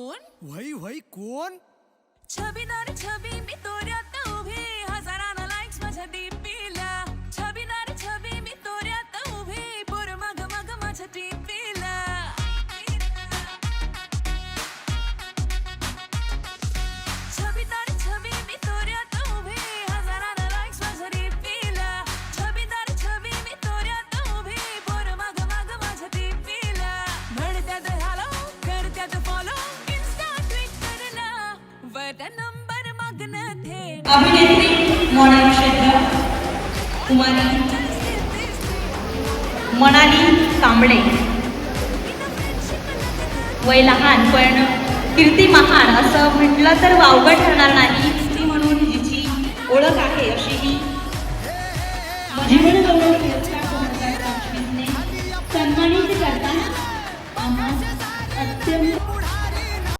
वही वही कोण? छबीदार छबी मी तोऱ्यात उभी हजारांना लाईक्स माझ्या डीपीला छबीदार छबी मी तोऱ्यात उभी पोर मग मग माझ्या डीपीला छबीदार छबी मी तोऱ्यात उभी हजारांना लाईक्स माझ्या डीपीला छबीदार छबी मी तोऱ्यात उभी पोर मग मग माझ्या डीपीला म्हणत्यात हॅलो करत्यात फॉलो इन्स्टा ट्विटरला वर नंबर मागणं थेट अभिनेत्री मोनाली शेट्टी, कुमारी मनाली कांबळे, वय लहान पण कीर्ती महान असं म्हटलं तर वावगं ठरणार नाही. स्त्री म्हणून जिची ओळख आहे अशी ही जीवन गौरव